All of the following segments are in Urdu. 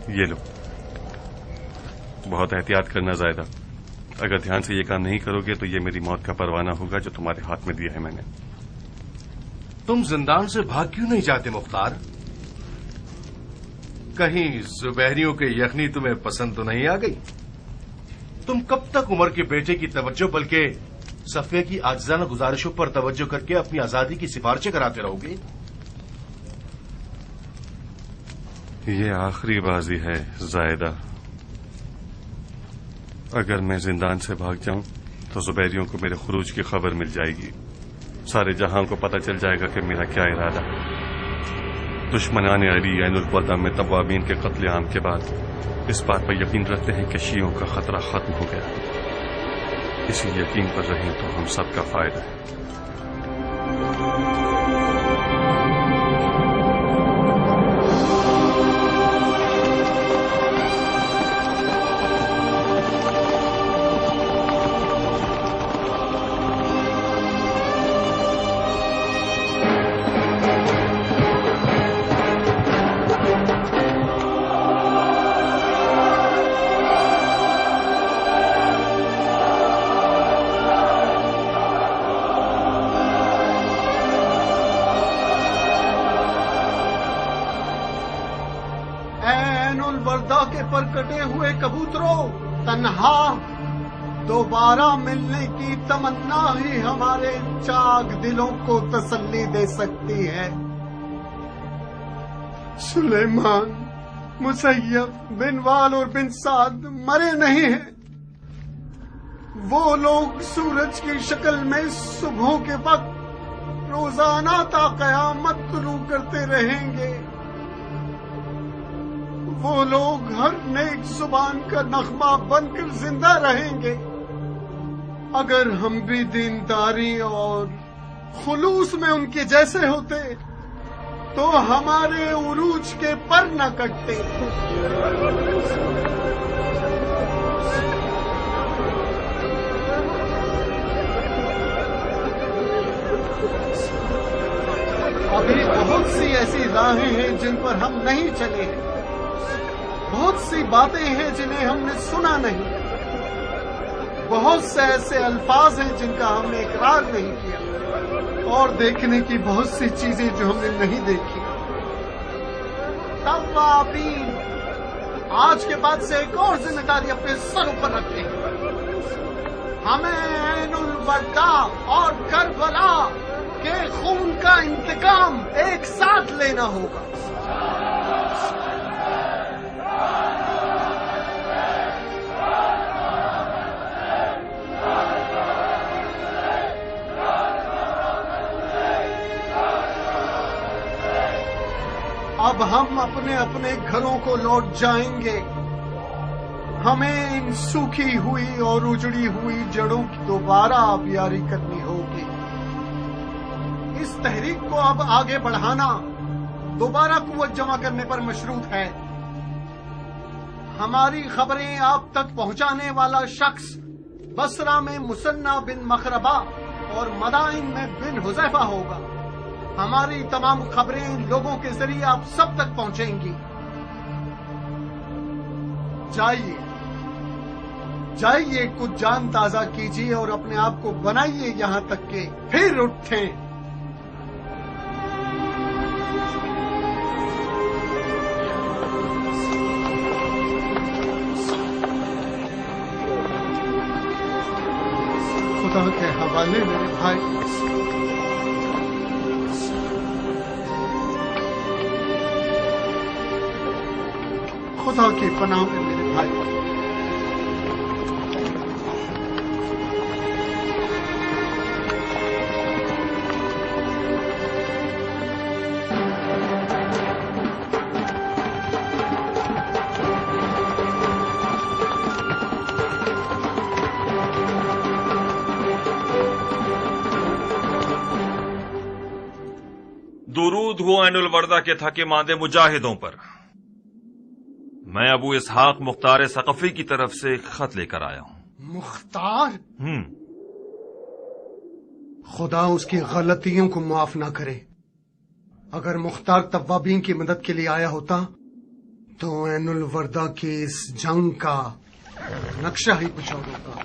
یہ لو، بہت احتیاط کرنا زائدہ، اگر دھیان سے یہ کام نہیں کرو گے تو یہ میری موت کا پروانہ ہوگا جو تمہارے ہاتھ میں دیا ہے میں نے۔ تم زندان سے بھاگ کیوں نہیں جاتے مختار؟ کہیں زبیریوں کے یخنی تمہیں پسند تو نہیں آ گئی؟ تم کب تک عمر کے بیٹے کی توجہ بلکہ صفیہ کی عاجزانہ گزارشوں پر توجہ کر کے اپنی آزادی کی سفارشیں کراتے رہو گے؟ یہ آخری بازی ہے زائدہ، اگر میں زندان سے بھاگ جاؤں تو زبیریوں کو میرے خروج کی خبر مل جائے گی، سارے جہاں کو پتہ چل جائے گا کہ میرا کیا ارادہ ہے۔ دشمنان علی عین الوداع میں توابین کے قتل عام کے بعد اس بات پر یقین رکھتے ہیں کہ شیعوں کا خطرہ ختم ہو گیا، اسی یقین پر رہیں تو ہم سب کا فائدہ ہے۔ پر کٹے ہوئے کبوتروں، تنہا دوبارہ ملنے کی تمنا ہی ہمارے چاک دلوں کو تسلی دے سکتی ہے۔ سلیمان، مسیب، بن وال اور بن سعد مرے نہیں ہیں، وہ لوگ سورج کی شکل میں صبحوں کے وقت روزانہ تا قیامت طلوع کرتے رہیں گے، وہ لوگ ہر نیک زبان کا نغمہ بن کر زندہ رہیں گے۔ اگر ہم بھی دینداری اور خلوص میں ان کے جیسے ہوتے تو ہمارے عروج کے پر نہ کٹتے۔ ابھی بہت سی ایسی راہیں ہیں جن پر ہم نہیں چلے ہیں، بہت سی باتیں ہیں جنہیں ہم نے سنا نہیں، بہت سے ایسے الفاظ ہیں جن کا ہم نے اقرار نہیں کیا، اور دیکھنے کی بہت سی چیزیں جو ہم نے نہیں دیکھی۔ توابین آج کے بعد سے ایک اور ذمہ داری اپنے سر پر رکھتے ہیں، ہمیں عین الوداع اور کربلا کے خون کا انتقام ایک ساتھ لینا ہوگا۔ اب ہم اپنے اپنے گھروں کو لوٹ جائیں گے، ہمیں ان سوکھی ہوئی اور اجڑی ہوئی جڑوں کی دوبارہ آبیاری کرنی ہوگی۔ اس تحریک کو اب آگے بڑھانا دوبارہ قوت جمع کرنے پر مشروط ہے۔ ہماری خبریں آپ تک پہنچانے والا شخص بصرہ میں مثنی بن مخربہ اور مدائن میں بن حذیفہ ہوگا۔ ہماری تمام خبریں لوگوں کے ذریعے آپ سب تک پہنچیں گی۔ جائیے کچھ جان تازہ کیجیے اور اپنے آپ کو بنائیے یہاں تک کہ پھر اٹھیں۔ خدا کے حوالے میرے بھائی، خدا کی پناہ میں میرے بھائی۔ درود ہو عین الوردہ کے تھکے ماندے مجاہدوں پر۔ میں ابو اسحاق مختار ثقفی کی طرف سے ایک خط لے کر آیا ہوں۔ مختار؟ خدا اس کی غلطیوں کو معاف نہ کرے۔ اگر مختار توابین کی مدد کے لیے آیا ہوتا تو عین الوردہ کی اس جنگ کا نقشہ ہی کچھ اور ہوگا۔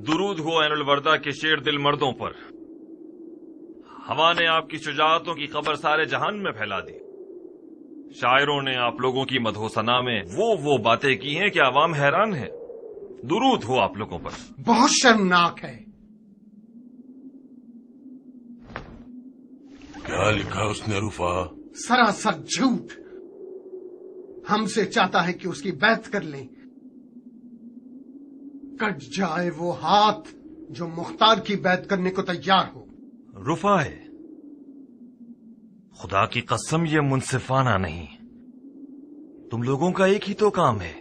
درود ہو عین الوردہ کے شیر دل مردوں پر۔ ہوا نے آپ کی شجاعتوں کی خبر سارے جہان میں پھیلا دی۔ شاعروں نے آپ لوگوں کی مدح و ثنا میں وہ باتیں کی ہیں کہ عوام حیران ہے۔ درود ہو آپ لوگوں پر۔ بہت شرمناک ہے۔ کیا لکھا اس نے رفا؟ سراسر جھوٹ۔ ہم سے چاہتا ہے کہ اس کی بیعت کر لیں، کٹ جائے وہ ہاتھ جو مختار کی بیعت کرنے کو تیار ہو۔ رفا ہے، خدا کی قسم یہ منصفانہ نہیں۔ تم لوگوں کا ایک ہی تو کام ہے۔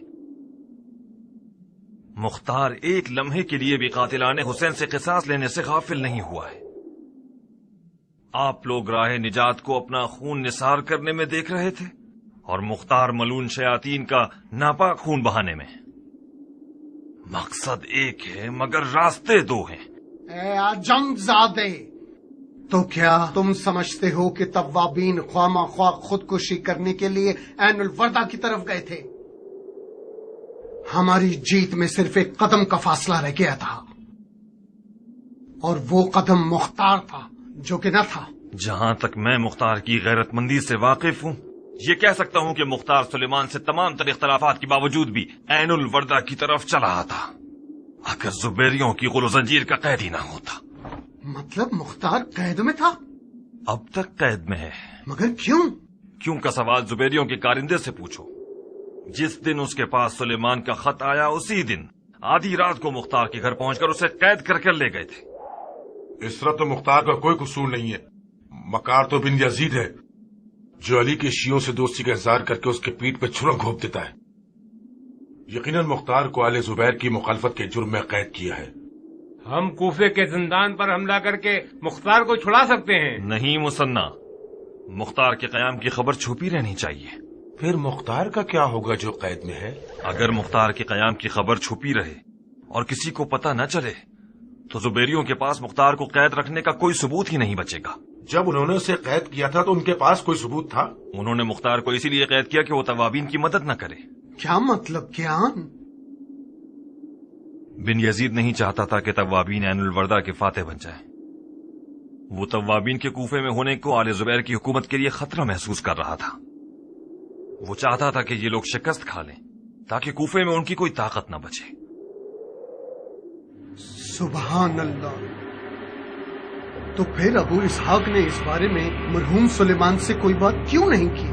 مختار ایک لمحے کے لیے بھی قاتلان حسین سے قصاص لینے سے غافل نہیں ہوا ہے۔ آپ لوگ راہ نجات کو اپنا خون نثار کرنے میں دیکھ رہے تھے اور مختار ملون شیاطین کا ناپاک خون بہانے میں۔ مقصد ایک ہے مگر راستے دو ہیں۔ اے آجنگ زادے، تو کیا تم سمجھتے ہو کہ توابین خواہ مخواہ خودکشی کرنے کے لیے عین الوردہ کی طرف گئے تھے؟ ہماری جیت میں صرف ایک قدم کا فاصلہ رہ گیا تھا، اور وہ قدم مختار تھا جو کہ نہ تھا۔ جہاں تک میں مختار کی غیرت مندی سے واقف ہوں، یہ کہہ سکتا ہوں کہ مختار سلیمان سے تمام تر اختلافات کے باوجود بھی عین الوردہ کی طرف چلا تھا، اگر زبیریوں کی غل و زنجیر کا قید ہی نہ ہوتا۔ مطلب مختار قید میں تھا؟ اب تک قید میں ہے۔ مگر کیوں؟ کیوں کا سوال زبیریوں کے کارندے سے پوچھو۔ جس دن اس کے پاس سلیمان کا خط آیا اسی دن آدھی رات کو مختار کے گھر پہنچ کر اسے قید کر لے گئے تھے۔ اس طرح تو مختار کا کوئی قصور نہیں ہے۔ مکار تو بن یزید ہے جو علی کے شیعوں سے دوستی کا اظہار کر کے اس کے پیٹھ پہ چھرا گھونپ دیتا ہے۔ یقیناً مختار کو آل زبیر کی مخالفت کے جرم میں قید کیا ہے۔ ہم کوفے کے زندان پر حملہ کر کے مختار کو چھڑا سکتے ہیں۔ نہیں مصنع، مختار کے قیام کی خبر چھپی رہنی چاہیے۔ پھر مختار کا کیا ہوگا جو قید میں ہے؟ اگر مختار کے قیام کی خبر چھپی رہے اور کسی کو پتہ نہ چلے تو زبیریوں کے پاس مختار کو قید رکھنے کا کوئی ثبوت ہی نہیں بچے گا۔ جب انہوں نے اسے قید کیا تھا تو ان کے پاس کوئی ثبوت تھا؟ انہوں نے مختار کو اسی لیے قید کیا کہ وہ توابین کی مدد نہ کرے۔ کیا مطلب کیان؟ بن یزید نہیں چاہتا تھا کہ توابین عین الوردہ کے فاتح بن جائیں۔ وہ توابین کے کوفے میں ہونے کو آل زبیر کی حکومت کے لیے خطرہ محسوس کر رہا تھا۔ وہ چاہتا تھا کہ یہ لوگ شکست کھا لیں تاکہ کوفے میں ان کی کوئی طاقت نہ بچے۔ سبحان اللہ! تو پھر ابو اسحاق نے اس بارے میں مرحوم سلیمان سے کوئی بات کیوں نہیں کی؟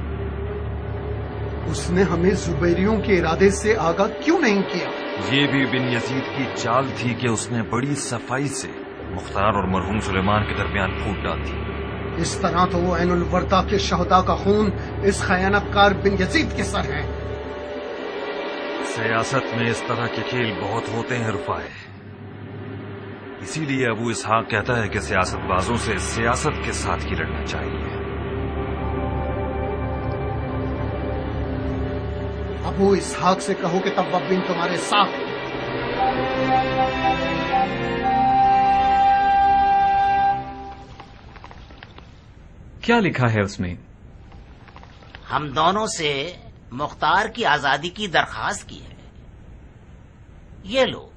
اس نے ہمیں زبیریوں کے ارادے سے آگاہ کیوں نہیں کیا؟ یہ بھی بن یزید کی چال تھی کہ اس نے بڑی صفائی سے مختار اور مرحوم سلیمان کے درمیان پھوٹ ڈال دی۔ اس طرح تو وہ عین الوردہ کے شہداء کا خون اس خیانت کار بن یزید کے سر ہے۔ سیاست میں اس طرح کے کھیل بہت ہوتے ہیں رفائے، اسی لیے ابو اسحاق کہتا ہے کہ سیاست بازوں سے سیاست کے ساتھ ہی لڑنا چاہیے۔ ابو اسحاق سے کہو کہ توابین تمہارے ساتھ ہے۔ کیا لکھا ہے اس میں؟ ہم دونوں سے مختار کی آزادی کی درخواست کی ہے۔ یہ لو،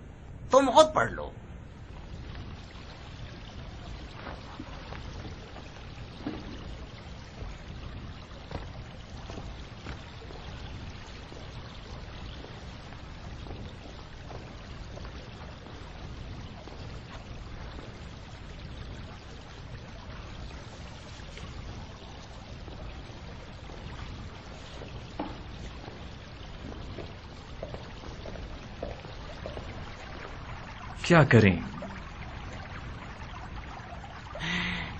تم خود پڑھ لو۔ کیا کریں؟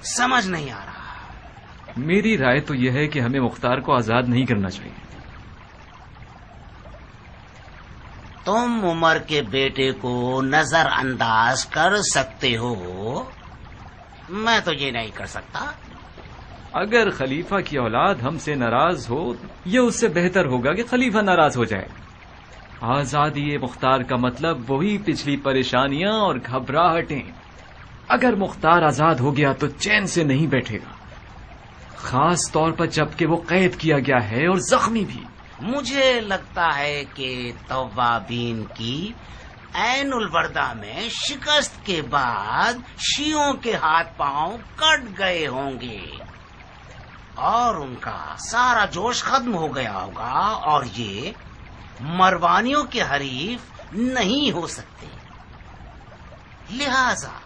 سمجھ نہیں آ رہا۔ میری رائے تو یہ ہے کہ ہمیں مختار کو آزاد نہیں کرنا چاہیے۔ تم عمر کے بیٹے کو نظر انداز کر سکتے ہو، میں تو یہ نہیں کر سکتا۔ اگر خلیفہ کی اولاد ہم سے ناراض ہو، یہ اس سے بہتر ہوگا کہ خلیفہ ناراض ہو جائے۔ آزادی مختار کا مطلب وہی پچھلی پریشانیاں اور گھبراہٹیں۔ اگر مختار آزاد ہو گیا تو چین سے نہیں بیٹھے گا، خاص طور پر جب کہ وہ قید کیا گیا ہے اور زخمی بھی۔ مجھے لگتا ہے کہ توابین کی عین الوردہ میں شکست کے بعد شیعوں کے ہاتھ پاؤں کٹ گئے ہوں گے اور ان کا سارا جوش ختم ہو گیا ہوگا اور یہ مروانیوں کے حریف نہیں ہو سکتے، لہذا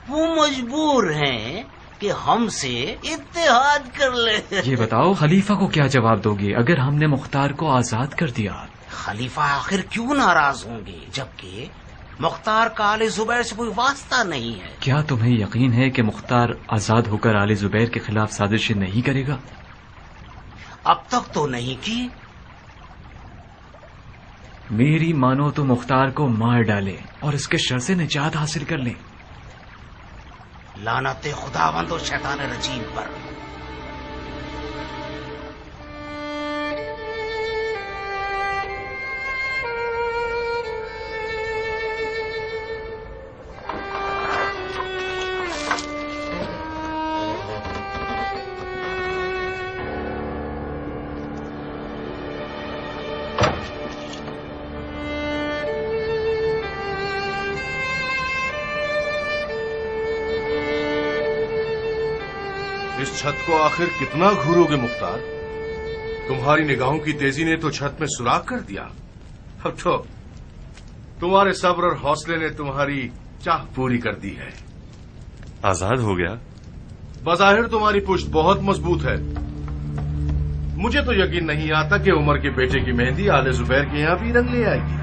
وہ مجبور ہیں کہ ہم سے اتحاد کر لیں۔ یہ بتاؤ خلیفہ کو کیا جواب دو گے اگر ہم نے مختار کو آزاد کر دیا؟ خلیفہ آخر کیوں ناراض ہوں گے جبکہ مختار کا آل زبیر سے کوئی واسطہ نہیں ہے؟ کیا تمہیں یقین ہے کہ مختار آزاد ہو کر آل زبیر کے خلاف سازشیں نہیں کرے گا؟ اب تک تو نہیں کی۔ میری مانو تو مختار کو مار ڈالے اور اس کے شر سے نجات حاصل کر لیں۔ لعنت خداوند اور شیطان رجیم پر۔ اس چھت کو آخر کتنا گھورو گے مختار؟ تمہاری نگاہوں کی تیزی نے تو چھت میں سوراخ کر دیا، اب تو تمہارے صبر اور حوصلے نے تمہاری چاہ پوری کر دی ہے۔ آزاد ہو گیا؟ بظاہر تمہاری پشت بہت مضبوط ہے، مجھے تو یقین نہیں آتا کہ عمر کے بیٹے کی مہندی آل زبیر کے یہاں بھی رنگ لے آئے گی۔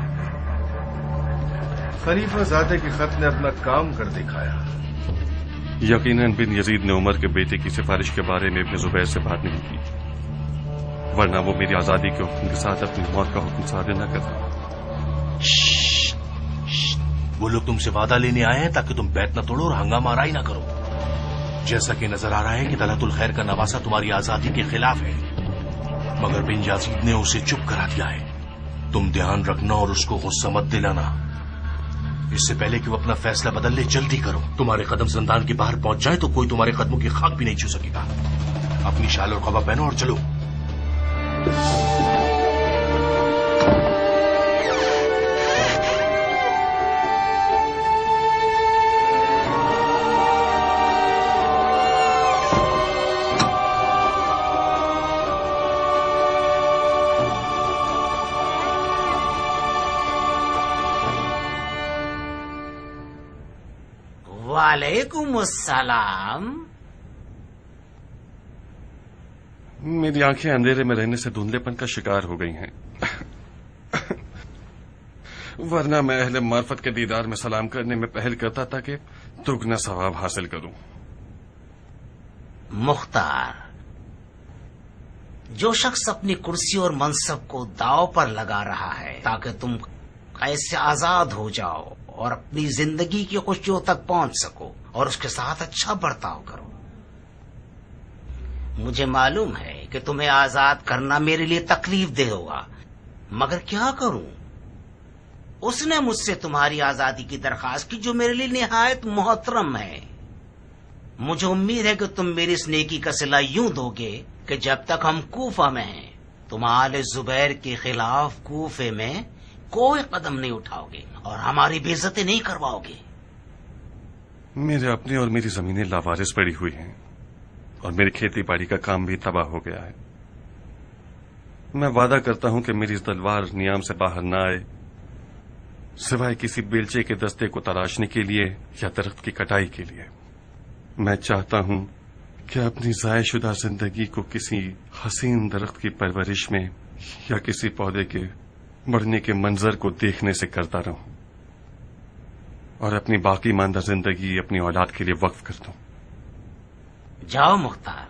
خلیفہ زادے کے خط نے اپنا کام کر دکھایا۔ یقیناً بن یزید نے عمر کے بیٹے کی سفارش کے بارے میں ابن زبیر سے بات نہیں کی، ورنہ وہ میری آزادی کے حکم کے ساتھ اپنی موت کا حکم صادر نہ کرتا۔ وہ لوگ تم سے وعدہ لینے آئے ہیں تاکہ تم بیت نہ توڑو اور ہنگامہ آرائی نہ کرو۔ جیسا کہ نظر آ رہا ہے کہ طلعت الخیر کا نواسہ تمہاری آزادی کے خلاف ہے، مگر بن یزید نے اسے چپ کرا دیا ہے۔ تم دھیان رکھنا اور اس کو غصہ مت دلانا۔ اس سے پہلے کہ وہ اپنا فیصلہ بدل لے جلدی کرو، تمہارے قدم زندان کے باہر پہنچ جائے تو کوئی تمہارے قدموں کی خاک بھی نہیں چھو سکے گا۔ اپنی شال اور قبا پہنو اور چلو۔ وعلیکم السلام۔ میری آنکھیں اندھیرے میں رہنے سے دھندلے پن کا شکار ہو گئی ہیں، ورنہ میں اہل معرفت کے دیدار میں سلام کرنے میں پہل کرتا تھا کہ دگنا ثواب حاصل کروں۔ مختار، جو شخص اپنی کرسی اور منصب کو داؤ پر لگا رہا ہے تاکہ تم ایسے آزاد ہو جاؤ اور اپنی زندگی کی خوشیوں تک پہنچ سکو اور اس کے ساتھ اچھا برتاؤ کرو، مجھے معلوم ہے کہ تمہیں آزاد کرنا میرے لیے تکلیف دہ ہوگا، مگر کیا کروں؟ اس نے مجھ سے تمہاری آزادی کی درخواست کی جو میرے لیے نہایت محترم ہے۔ مجھے امید ہے کہ تم میری اس نیکی کا صلہ یوں دو گے کہ جب تک ہم کوفہ میں ہیں تم آل زبیر کے خلاف کوفے میں کوئی قدم نہیں اٹھاؤ گے اور ہماری بے عزتی نہیں کرواؤ گے۔ میرے اپنے اور میری زمینیں لاوارث پڑی ہوئی ہیں اور میری کھیتی باڑی کا کام بھی تباہ ہو گیا ہے۔ میں وعدہ کرتا ہوں کہ میری اس تلوار نیام سے باہر نہ آئے سوائے کسی بیلچے کے دستے کو تراشنے کے لیے یا درخت کی کٹائی کے لیے۔ میں چاہتا ہوں کہ اپنی ضائع شدہ زندگی کو کسی حسین درخت کی پرورش میں یا کسی پودے کے بڑھنے کے منظر کو دیکھنے سے کرتا رہوں اور اپنی باقی ماندہ زندگی اپنی اولاد کے لیے وقف کر دوں۔ جاؤ مختار،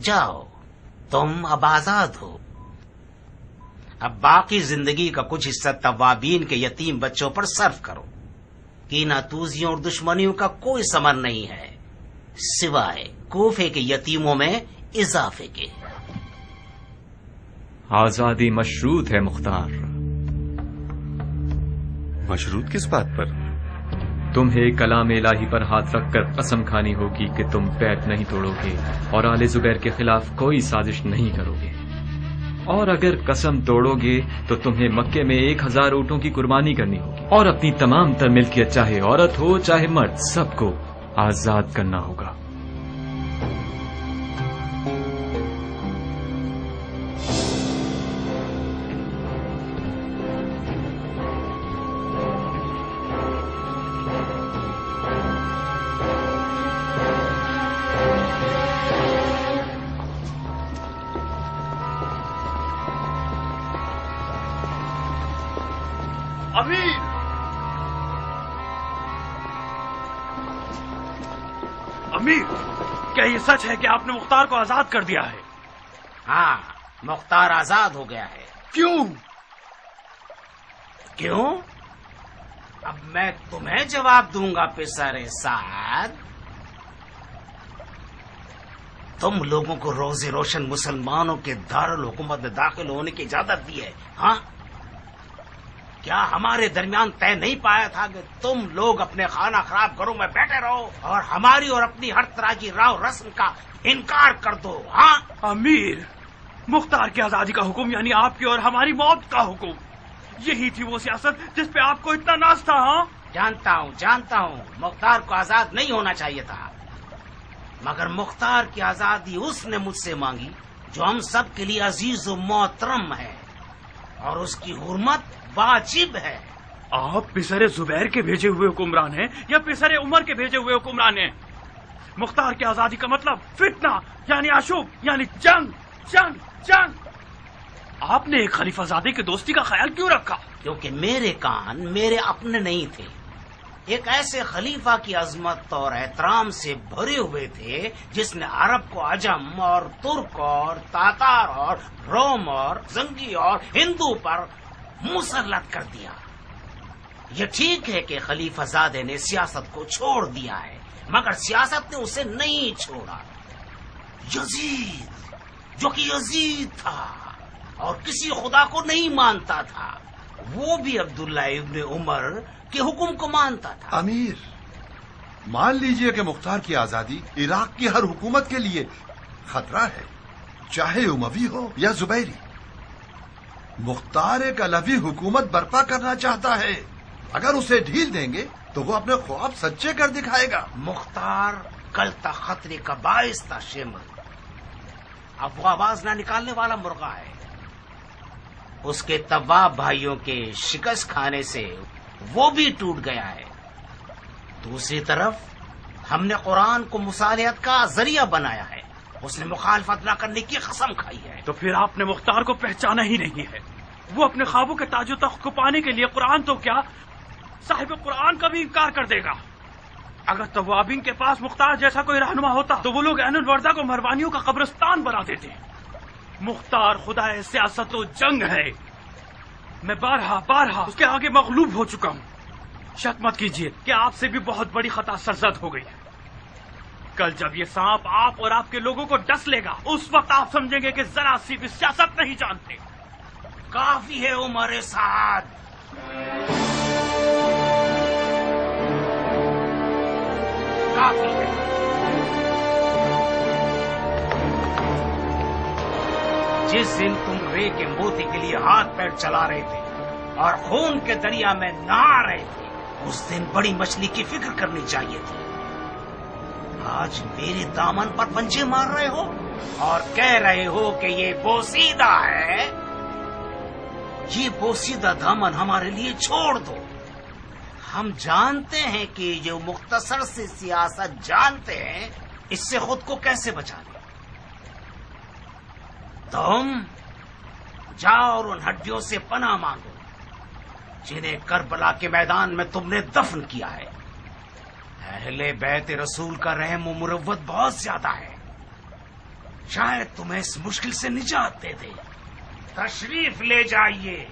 جاؤ، تم اب آزاد ہو۔ اب باقی زندگی کا کچھ حصہ توابین کے یتیم بچوں پر صرف کرو۔ کینہ توزیوں اور دشمنیوں کا کوئی ثمر نہیں ہے سوائے کوفے کے یتیموں میں اضافے کے۔ آزادی مشروط ہے مختار۔ مشروط کس بات پر؟ تمہیں کلام الہی پر ہاتھ رکھ کر قسم کھانی ہوگی کہ تم بیعت نہیں توڑو گے اور آل زبیر کے خلاف کوئی سازش نہیں کرو گے، اور اگر قسم توڑو گے تو تمہیں مکے میں 1000 اونٹوں کی قربانی کرنی ہوگی اور اپنی تمام تر ملکیت چاہے عورت ہو چاہے مرد سب کو آزاد کرنا ہوگا۔ امیر، کیا یہ سچ ہے کہ آپ نے مختار کو آزاد کر دیا ہے؟ ہاں، مختار آزاد ہو گیا ہے۔ کیوں؟ کیوں؟ اب میں تمہیں جواب دوں گا پسر سعد۔ تم لوگوں کو روز روشن مسلمانوں کے دارالحکومت میں داخل ہونے کی اجازت دی ہے، ہاں؟ کیا ہمارے درمیان طے نہیں پایا تھا کہ تم لوگ اپنے خانہ خراب گھروں میں بیٹھے رہو اور ہماری اور اپنی ہر طرح کی راو رسم کا انکار کر دو، ہاں؟ امیر، مختار کی آزادی کا حکم یعنی آپ کی اور ہماری موت کا حکم، یہی تھی وہ سیاست جس پہ آپ کو اتنا ناز تھا، ہاں؟ جانتا ہوں مختار کو آزاد نہیں ہونا چاہیے تھا، مگر مختار کی آزادی اس نے مجھ سے مانگی جو ہم سب کے لیے عزیز و محترم ہے، اور اس کی حرمت واجب ہے۔ آپ پسر زبیر کے بھیجے ہوئے حکمران ہیں یا پسر عمر کے بھیجے ہوئے حکمران ہیں؟ مختار کی آزادی کا مطلب فتنہ یعنی آشوب یعنی جنگ جنگ جنگ۔ آپ نے ایک خلیفہ زادے کی دوستی کا خیال کیوں رکھا؟ کیونکہ میرے کان میرے اپنے نہیں تھے، ایک ایسے خلیفہ کی عظمت اور احترام سے بھرے ہوئے تھے جس نے عرب کو عجم اور ترک اور تاتار اور روم اور زنگی اور ہندو پر مسلط کر دیا۔ یہ ٹھیک ہے کہ خلیفہ زادے نے سیاست کو چھوڑ دیا ہے، مگر سیاست نے اسے نہیں چھوڑا۔ یزید، جو کہ یزید تھا اور کسی خدا کو نہیں مانتا تھا، وہ بھی عبداللہ ابن عمر کے حکم کو مانتا تھا۔ امیر، مان لیجئے کہ مختار کی آزادی عراق کی ہر حکومت کے لیے خطرہ ہے، چاہے اموی ہو یا زبیری۔ مختار ایک علوی حکومت برپا کرنا چاہتا ہے، اگر اسے ڈھیل دیں گے تو وہ اپنے خواب سچے کر دکھائے گا۔ مختار کل تک خطرے کا باعث تھا شیمر، اب وہ آواز نہ نکالنے والا مرغا ہے۔ اس کے طواب بھائیوں کے شکست کھانے سے وہ بھی ٹوٹ گیا ہے۔ دوسری طرف ہم نے قرآن کو مصالحت کا ذریعہ بنایا ہے، اس نے مخالفت نہ کرنے کی قسم کھائی ہے۔ تو پھر آپ نے مختار کو پہچانا ہی نہیں ہے۔ وہ اپنے خوابوں کے تاج و تخت کو پانے کے لیے قرآن تو کیا صاحب قرآن کا بھی انکار کر دے گا۔ اگر توابین کے پاس مختار جیسا کوئی رہنما ہوتا تو وہ لوگ عین الوردہ کو مہربانیوں کا قبرستان بنا دیتے۔ مختار خدا سیاست و جنگ ہے، میں بارہا اس کے آگے مغلوب ہو چکا ہوں۔ شک مت کیجیے کہ آپ سے بھی بہت بڑی خطا سرزد ہو گئی ہے۔ کل جب یہ سانپ آپ اور آپ کے لوگوں کو ڈس لے گا اس وقت آپ سمجھیں گے کہ ذرا سی بھی سیاست نہیں جانتے۔ کافی ہے عمر سعد، کافی ہے۔ جس دن تم رے کے موتی کے لیے ہاتھ پیر چلا رہے تھے اور خون کے دریا میں نہا رہے تھے، اس دن بڑی مچھلی کی فکر کرنی چاہیے تھی۔ آج میرے دامن پر پنجے مار رہے ہو اور کہہ رہے ہو کہ یہ بوسیدہ ہے۔ یہ بوسیدہ دامن ہمارے لیے چھوڑ دو۔ ہم جانتے ہیں کہ جو مختصر سے سیاست جانتے ہیں اس سے خود کو کیسے بچانے۔ تم جاؤ اور ان ہڈیوں سے پناہ مانگو جنہیں کربلا کے میدان میں تم نے دفن کیا ہے۔ اہل بیت رسول کا رحم و مروت بہت زیادہ ہے، شاید تمہیں اس مشکل سے نجات دے دے۔ تشریف لے جائیے۔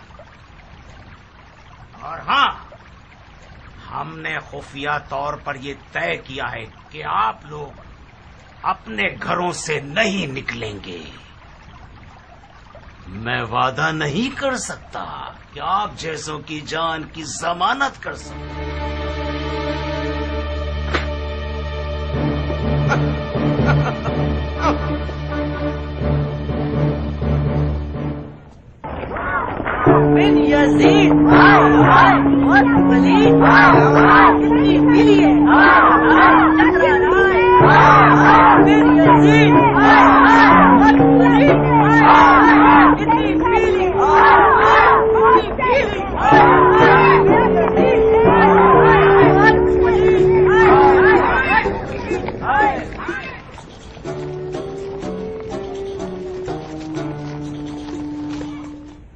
اور ہاں، ہم نے خفیہ طور پر یہ طے کیا ہے کہ آپ لوگ اپنے گھروں سے نہیں نکلیں گے۔ میں وعدہ نہیں کر سکتا کہ آپ جیسوں کی جان کی ضمانت کر سکوں۔ بن یزید بہت پلید اتنی پیلی ہے بن یزید بہت پلید اتنی پیلی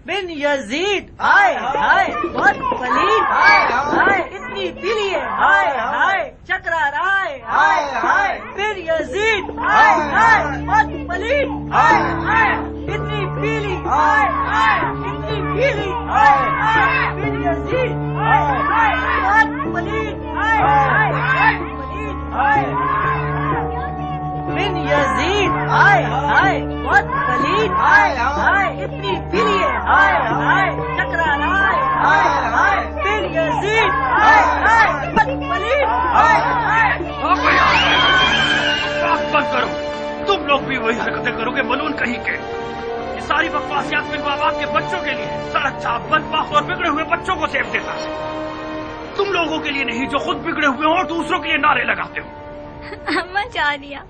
بن یزید ہائے ہائے بہت پلید اتنی پیلی ہے ہائے ہائے چکرا رائے ہائے ہائے بن یزید ہائے ہائے بہت پلید اتنی پیلی اتنی پیلی بن یزید بہت پلید بن یزید ہائے ہائے بہت پلید اتنی پیلی ہے چکرا رائے بن یزید بہت پلید بند کرو، تم لوگ بھی وہی حرکتیں کرو گے ملون کہیں کے. یہ ساری بکواسیات میرے ماں باپ کے بچوں کے لیے سڑک چھاپ بدبخت اور بگڑے ہوئے بچوں کو سیو دیتا ہے. تم لوگوں کے لیے نہیں جو خود بگڑے ہوئے ہو اور دوسروں کے لیے نعرے لگاتے ہو. اماں جانیا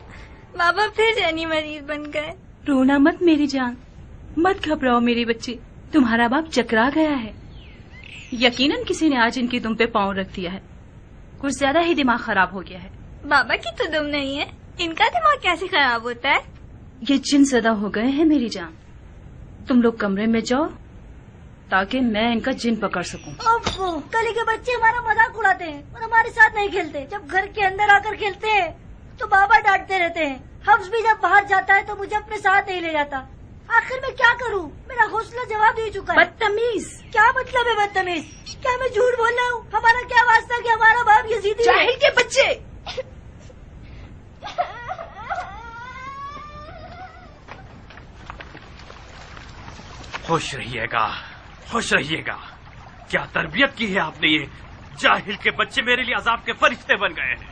بابا پھر جانی مریض بن گئے. رونا مت میری جان، مت گھبراؤ میری بچی، تمہارا باپ چکرا گیا ہے. یقیناً کسی نے آج ان کی دم پہ پاؤں رکھ دیا ہے، کچھ زیادہ ہی دماغ خراب ہو گیا ہے. بابا کی تو دم نہیں ہے، ان کا دماغ کیسے خراب ہوتا ہے؟ یہ جن زدہ ہو گئے ہیں میری جان. تم لوگ کمرے میں جاؤ تاکہ میں ان کا جن پکڑ سکوں. ابو کلی کے بچے ہمارا مذاق اڑاتے ہیں اور ہمارے ساتھ نہیں کھیلتے. جب گھر کے اندر آ کر کھیلتے ہیں تو بابا ڈانٹتے رہتے ہیں. حفظ بھی جب باہر جاتا ہے تو مجھے اپنے ساتھ نہیں لے جاتا. آخر میں کیا کروں؟ میرا حوصلہ جواب دے چکا ہے. بدتمیز! کیا مطلب ہے بدتمیز؟ کیا میں جھوٹ بول رہا ہوں؟ ہمارا کیا واسطہ کہ ہمارا باپ یزیدی ہے؟ جاہل کے بچے! خوش رہیے گا، خوش رہیے گا. کیا تربیت کی ہے آپ نے؟ یہ جاہل کے بچے میرے لیے عذاب کے فرشتے بن گئے ہیں.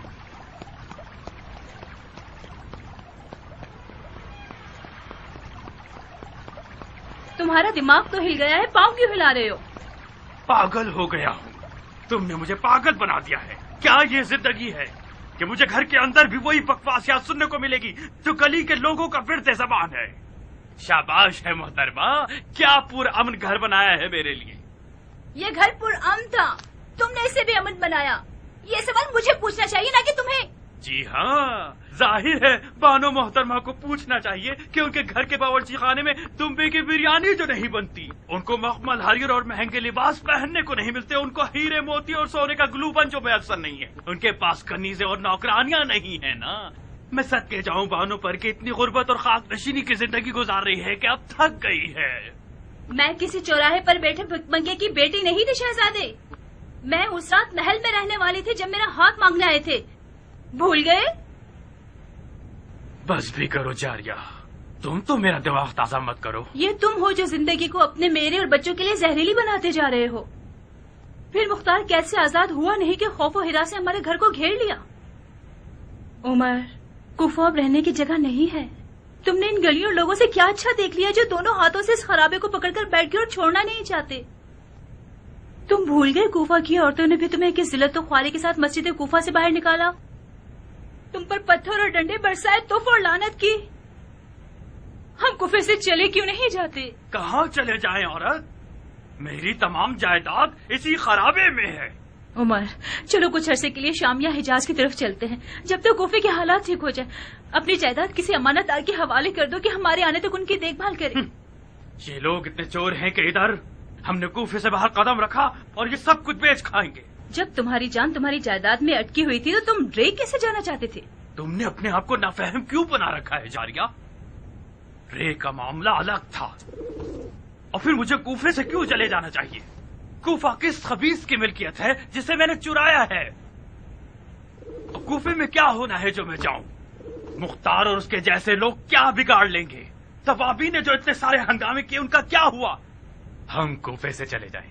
تمہارا دماغ تو ہل گیا ہے، پاؤں کیوں ہلا رہے ہو؟ پاگل ہو گیا ہوں. تم نے مجھے پاگل بنا دیا ہے. کیا یہ زندگی ہے کہ مجھے گھر کے اندر بھی وہی بکواسیات سننے کو ملے گی جو گلی کے لوگوں کا ورد زبان ہے؟ شاباش ہے محترمہ، کیا پرامن گھر بنایا ہے میرے لیے. یہ گھر پرامن تھا، تم نے اسے بھی امن بنایا. یہ سوال مجھے پوچھنا چاہیے نہ کہ تمہیں. جی ہاں، ظاہر ہے بانو محترمہ کو پوچھنا چاہیے کہ ان کے گھر کے باورچی خانے میں دمبے کی بریانی جو نہیں بنتی، ان کو مخمل حریر اور مہنگے لباس پہننے کو نہیں ملتے، ان کو ہیرے موتی اور سونے کا گلوبن جو میسر نہیں ہے، ان کے پاس کنیزیں اور نوکرانیاں نہیں ہیں نا. میں صدقے جاؤں بانو پر کہ اتنی غربت اور خاک نشینی کی زندگی گزار رہی ہے کہ اب تھک گئی ہے. میں کسی چوراہے پر بیٹھے بھکمنگے کی بیٹی نہیں تھی شہزادے. میں اس رات محل میں رہنے والی تھی جب میرا ہاتھ مانگنے آئے تھے. بھول گئے؟ بس بھی کرو جاریہ، تم تو میرا دماغ تازہ مت کرو. یہ تم ہو جو زندگی کو اپنے میرے اور بچوں کے لیے زہریلی بناتے جا رہے ہو. پھر مختار کیسے آزاد ہوا نہیں کہ خوف و ہراس سے ہمارے گھر کو گھیر لیا. عمر، کوفہ اب رہنے کی جگہ نہیں ہے. تم نے ان گلیوں اور لوگوں سے کیا اچھا دیکھ لیا جو دونوں ہاتھوں سے اس خرابے کو پکڑ کر بیٹھ گئے اور چھوڑنا نہیں چاہتے. تم بھول گئے کوفہ کی عورتوں نے بھی تمہیں کس ذلت و خواری کے ساتھ مسجد کوفہ سے باہر نکالا، تم پر پتھر اور ڈنڈے برسائے، توف اور لعنت کی. ہم کوفے سے چلے کیوں نہیں جاتے؟ کہاں چلے جائیں عورت؟ میری تمام جائیداد اسی خرابے میں ہے. عمر چلو کچھ عرصے کے لیے شام یا حجاز کی طرف چلتے ہیں جب تک کوفے کے حالات ٹھیک ہو جائے. اپنی جائیداد کسی امانت دار کے حوالے کر دو کہ ہمارے آنے تک ان کی دیکھ بھال کرے. یہ لوگ اتنے چور ہیں کہ ادھر ہم نے کوفے سے باہر قدم رکھا اور یہ سب کچھ بیچ کھائیں گے. جب تمہاری جان تمہاری جائیداد میں اٹکی ہوئی تھی تو تم رے کیسے جانا چاہتے تھے؟ تم نے اپنے آپ کو نافہم کیوں بنا رکھا ہے جاریہ؟ رے کا معاملہ الگ تھا، اور پھر مجھے کوفے سے کیوں چلے جانا چاہیے؟ کوفہ کس خبیث کی ملکیت ہے جسے میں نے چرایا ہے؟ اور کوفے میں کیا ہونا ہے جو میں جاؤں؟ مختار اور اس کے جیسے لوگ کیا بگاڑ لیں گے؟ طبابی نے جو اتنے سارے ہنگامے کیے ان کا کیا ہوا؟ ہم کوفے سے چلے جائیں،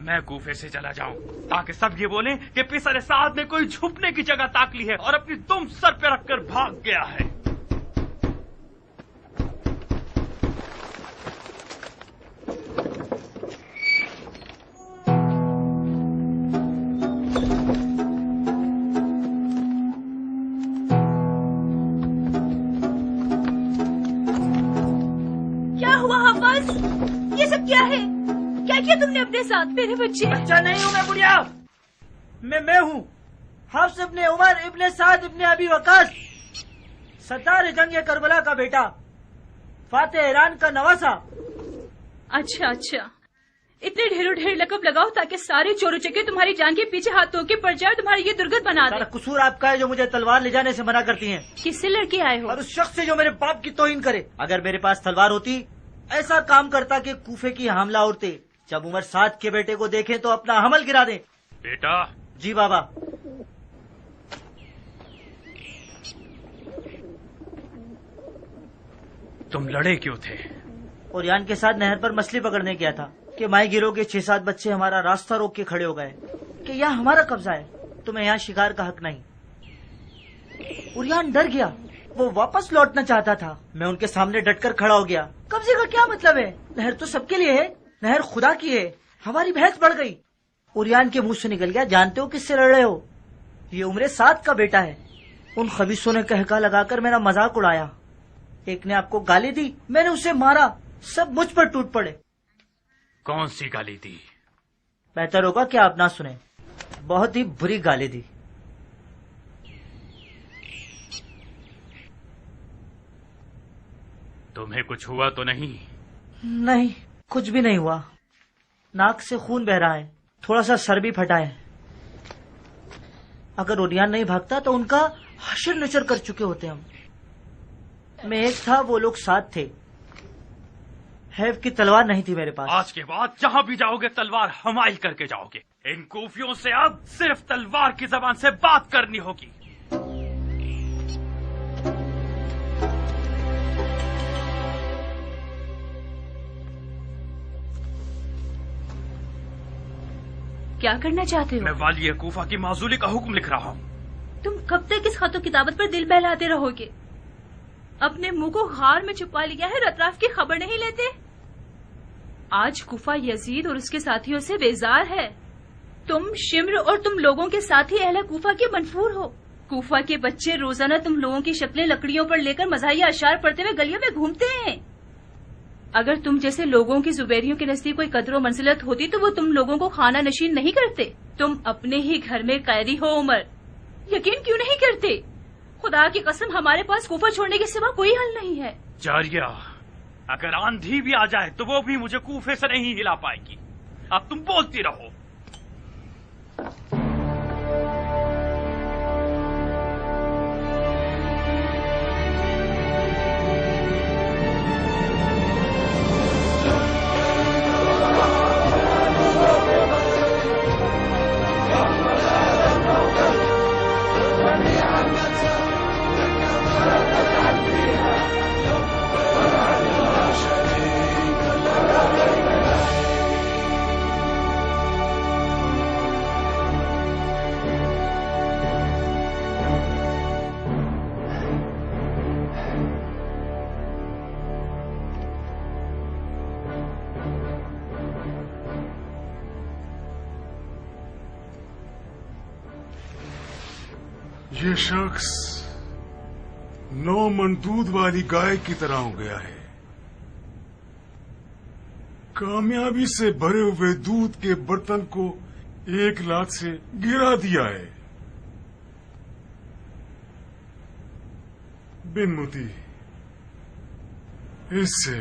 میں کوفے سے چلا جاؤں تاکہ سب یہ بولیں کہ پسر سعد نے کوئی چھپنے کی جگہ تاک لی ہے اور اپنی دم سر پہ رکھ کر بھاگ گیا ہے. یہ سب کیا ہے؟ کیا کیا تم نے اپنے ساتھ؟ میرے بچے بچہ نہیں ہوں میں بڑھیا، میں ہوں حفص ابن عمر ابن سعد ابن ابی وقاص، ستار جنگ کربلا کا بیٹا، فاتح ایران کا نواسا۔ اچھا اچھا، اتنے ڈھیروں ڈھیر لقب لگاؤ تاکہ سارے چور چکے تمہاری جان کے پیچھے ہاتھ دھو کے پڑ جائے اور تمہاری یہ درگت بنا دے۔ قصور آپ کا ہے جو مجھے تلوار لے جانے سے منع کرتی ہیں۔ کس سے لڑکے آئے ہو؟ اور اس شخص سے جو میرے باپ کی توہین کرے۔ اگر میرے پاس تلوار ہوتی ایسا کام کرتا کہ کوفے کی حاملہ عورتیں جب عمر 7 کے بیٹے کو دیکھیں تو اپنا حمل گرا دیں۔ بیٹا جی بابا۔ تم لڑے کیوں تھے؟ اوریان کے ساتھ نہر پر مچھلی پکڑنے گیا تھا کہ مائی گیرو کے 6-7 بچے ہمارا راستہ روک کے کھڑے ہو گئے کہ یہاں ہمارا قبضہ ہے، تمہیں یہاں شکار کا حق نہیں۔ اوریان ڈر گیا، وہ واپس لوٹنا چاہتا تھا، میں ان کے سامنے ڈٹ کر کھڑا ہو گیا۔ قبضے کا کیا مطلب ہے؟ نہر تو سب کے لیے ہے، نہر خدا کی ہے، ہماری بحث بڑھ گئی۔ اوریان کے منہ سے نکل گیا، جانتے ہو کس سے لڑ رہے ہو؟ یہ عمر 7 کا بیٹا ہے۔ ان خبیثوں نے کہکا لگا کر میرا مذاق اڑایا، ایک نے آپ کو گالی دی، میں نے اسے مارا، سب مجھ پر ٹوٹ پڑے۔ کون سی گالی دی؟ بہتر ہوگا کہ آپ نہ سنیں، بہت ہی بری گالی دی۔ تمہیں کچھ ہوا تو نہیں؟ نہیں، کچھ بھی نہیں ہوا، ناک سے خون بہ رہا ہے، تھوڑا سا سر بھی پھٹا ہے۔ اگر اوریان نہیں بھاگتا تو ان کا حشر نشر کر چکے ہوتے ہم۔ میں ایک تھا، وہ لوگ 7 تھے، حیف کی تلوار نہیں تھی میرے پاس۔ آج کے بعد جہاں بھی جاؤ گے تلوار حمائل کر کے جاؤ گے۔ ان کوفیوں سے اب صرف تلوار کی زبان سے بات کرنی ہوگی۔ کیا کرنا چاہتے ہو؟ میں والی کوفہ کی معزولی کا حکم لکھ رہا ہوں۔ تم کب تک اس خط و کتابت پر دل بہلاتے رہو گے؟ اپنے منہ کو غار میں چھپا لیا ہے اور اطراف کی خبر نہیں لیتے؟ آج کوفہ یزید اور اس کے ساتھیوں سے بیزار ہے۔ تم شمر اور تم لوگوں کے ساتھی اہل کوفہ کے منفور ہو۔ کوفہ کے بچے روزانہ تم لوگوں کی شکلیں لکڑیوں پر لے کر مزاحیہ اشعار پڑھتے ہوئے گلیوں میں گھومتے ہیں۔ اگر تم جیسے لوگوں کی زبیریوں کے نزدیک کوئی قدر و منزلت ہوتی تو وہ تم لوگوں کو خانہ نشین نہیں کرتے۔ تم اپنے ہی گھر میں قیدی ہو عمر، یقین کیوں نہیں کرتے؟ خدا کی قسم ہمارے پاس کوفہ چھوڑنے کے سوا کوئی حل نہیں ہے۔ جاریہ، اگر آندھی بھی آ جائے تو وہ بھی مجھے کوفے سے نہیں ہلا پائے گی۔ اب تم بولتی رہو۔ یہ شخص 9 من دودھ والی گائے کی طرح ہو گیا ہے، کامیابی سے بھرے ہوئے دودھ کے برتن کو 1 لات سے گرا دیا ہے۔ بن متی، اس سے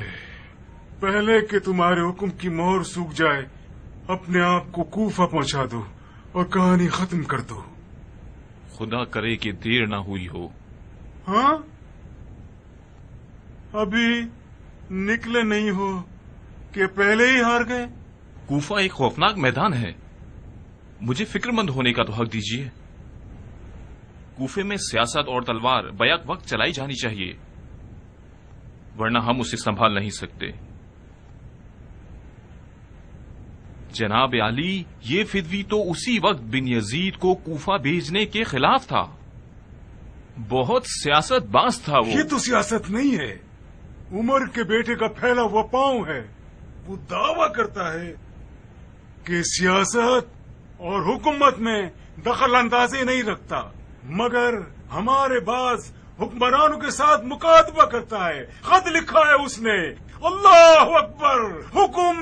پہلے کہ تمہارے حکم کی مہر سوکھ جائے اپنے آپ کو کوفہ پہنچا دو اور کہانی ختم کر دو۔ خدا کرے کہ دیر نہ ہوئی ہو۔ ہاں، ابھی نکلے نہیں ہو کہ پہلے ہی ہار گئے؟ کوفہ ایک خوفناک میدان ہے، مجھے فکر مند ہونے کا تو حق دیجیے۔ کوفے میں سیاست اور تلوار بیک وقت چلائی جانی چاہیے، ورنہ ہم اسے سنبھال نہیں سکتے۔ جناب علی، یہ فدوی تو اسی وقت بن یزید کو کوفہ بھیجنے کے خلاف تھا، بہت سیاست باز تھا وہ۔ یہ تو سیاست نہیں ہے، عمر کے بیٹے کا پھیلا ہوا پاؤں ہے۔ وہ دعویٰ کرتا ہے کہ سیاست اور حکومت میں دخل اندازی نہیں رکھتا، مگر ہمارے بعض حکمرانوں کے ساتھ مکاتبہ کرتا ہے۔ خط لکھا ہے اس نے، اللہ اکبر، حکم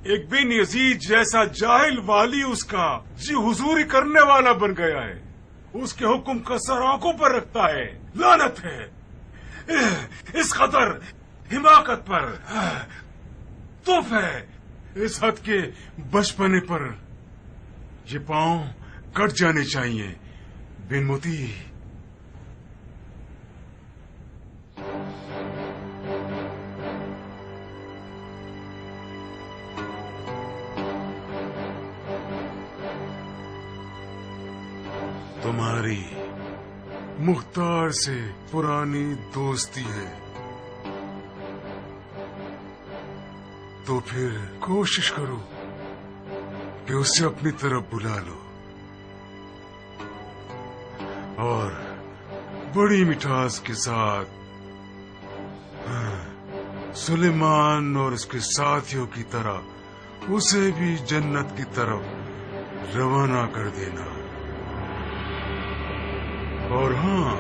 ایک بن یزید جیسا جاہل والی اس کا جی حضوری کرنے والا بن گیا ہے. اس کے حکم کا سر آنکھوں پر رکھتا ہے. لعنت ہے اس قدر حماقت پر، توف ہے اس حد کے بچپنے پر. یہ پاؤں کٹ جانے چاہیے بن موتی. تمہاری مختار سے پرانی دوستی ہے تو پھر کوشش کرو کہ اسے اپنی طرف بلا لو اور بڑی مٹھاس کے ساتھ سلیمان اور اس کے ساتھیوں کی طرح اسے بھی جنت کی طرف روانہ کر دینا. اور ہاں،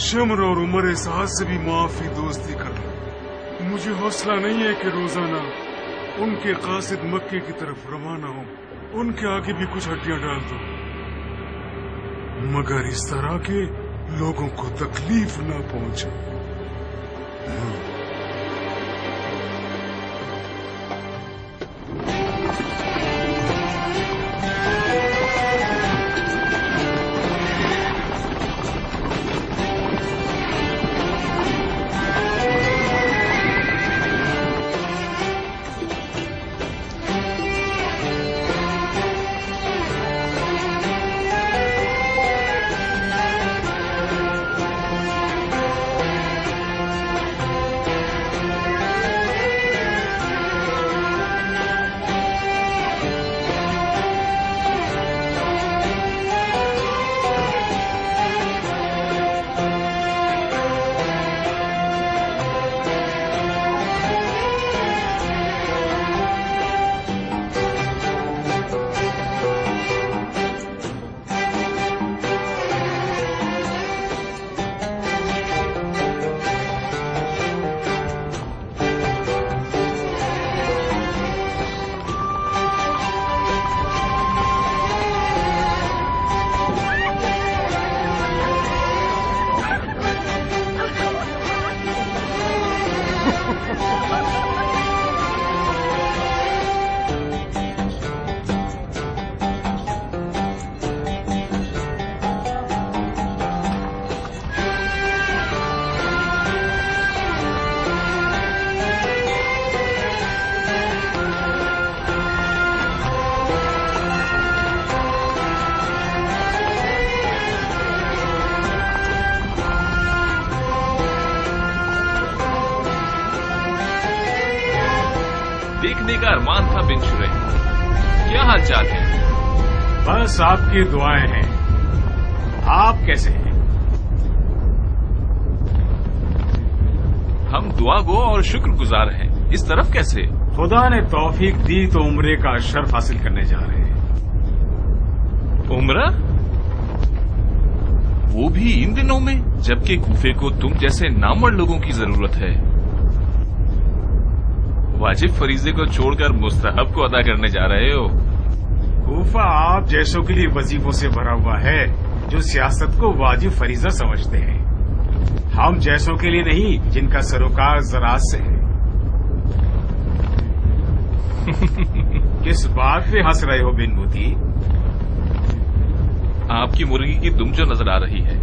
شمر اور عمر سعد سے بھی معافی دوستی کر لو. مجھے حوصلہ نہیں ہے کہ روزانہ ان کے قاصد مکے کی طرف روانہ ہوں. ان کے آگے بھی کچھ ہڈیاں ڈال دو، مگر اس طرح کے لوگوں کو تکلیف نہ پہنچے. دیکھنے کا ارمان تھا بن شریح. کیا حال چال ہے؟ بس آپ کی دعائیں ہیں. آپ کیسے ہیں؟ ہم دعا گو اور شکر گزار ہیں. اس طرف کیسے؟ خدا نے توفیق دی تو عمرے کا شرف حاصل کرنے جا رہے ہیں. عمرہ؟ وہ بھی ان دنوں میں، جبکہ کوفے کو تم جیسے نامور لوگوں کی ضرورت ہے. واجب فریضے کو چھوڑ کر مستحب کو ادا کرنے جا رہے ہو. کوفہ آپ جیسوں کے لیے وظیفوں سے بھرا ہوا ہے جو سیاست کو واجب فریضہ سمجھتے ہیں. ہم جیسوں کے لیے نہیں جن کا سروکار زراعت سے ہے. کس بات پہ ہنس رہے ہو بن موتی؟ آپ کی مرغی کی دم جو نظر آ رہی ہے.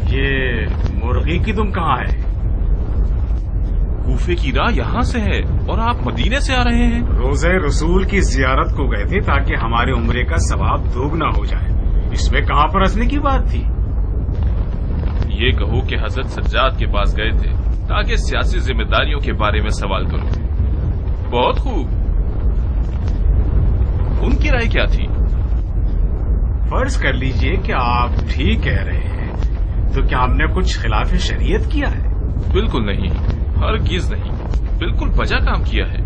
یہ مرغی کی دم کہاں ہے؟ کوفے کی راہ یہاں سے ہے اور آپ مدینے سے آ رہے ہیں. روزہ رسول کی زیارت کو گئے تھے تاکہ ہمارے عمرے کا ثواب دوگنا ہو جائے. اس میں کہاں پر ہنسنے کی بات تھی؟ یہ کہو کہ حضرت سجاد کے پاس گئے تھے تاکہ سیاسی ذمہ داریوں کے بارے میں سوال کرو. بہت خوب. ان کی رائے کیا تھی؟ فرض کر لیجئے کہ آپ ٹھیک کہہ رہے ہیں تو کیا ہم نے کچھ خلاف شریعت کیا ہے؟ بالکل نہیں، ہرگز نہیں. بالکل بجا کام کیا ہے.